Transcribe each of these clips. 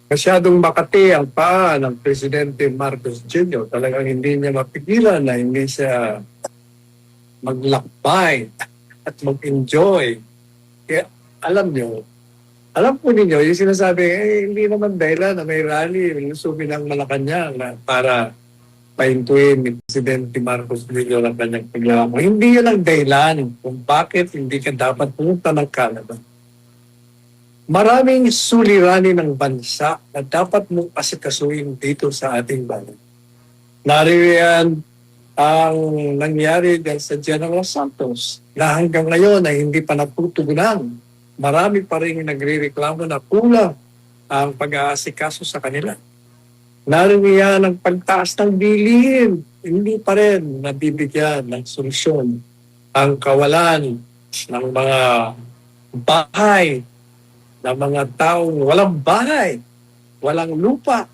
Masyadong makati ang paa ng Presidente Marcos Jr. Talagang hindi niya mapigilan na hindi siya maglakbay at mag-enjoy. Kaya alam po ninyo, yung sinasabi, hindi naman dahilan na may rally, lusubin ng Malacanang na para pahintuin ni Presidente Marcos Jr. ang kanyang paglalakbay. Hindi yan ang dahilan kung bakit hindi ka dapat pumunta ng Canada. Maraming suliranin ng bansa na dapat mong asikasuhin dito sa ating bansa. Nariyan ang nangyari dahil sa General Santos na hanggang ngayon ay hindi pa natutugunan. Marami pa rin nagre-reklamo na kulang ang pag-aasikaso sa kanila. Nariyan ang pagtaas ng bilihin. Hindi pa rin nabibigyan ng solusyon ang kawalan ng mga bahay, ng mga taong walang bahay, walang lupa,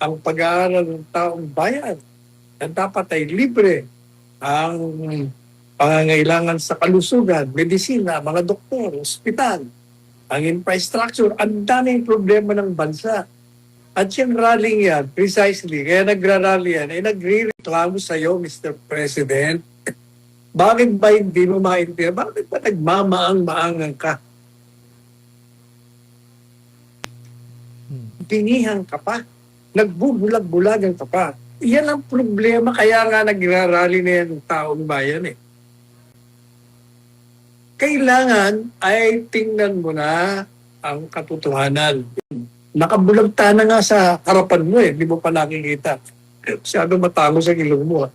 ang pag-aaral ng taong bayan na dapat ay libre ang pangangailangan sa kalusugan, medisina, mga doktor, ospital, ang infrastructure, ang daming problema ng bansa. At yung rallying yan, precisely, kaya nagra-rally yan, ay nagre-reklamo sa iyo, Mr. President, bakit ba hindi mo maintindihan? Bakit ba nagmamaang-maangang ka? Binihan ka pa. Nagbubulag-bulagan ka pa. Yan ang problema. Kaya nga nagra-rally na yan ng taong bayan eh. Kailangan ay tingnan mo na ang katotohanan. Nakabulagta na nga sa harapan mo eh. Di mo pa nakikita. Masyado matango sa ilong mo.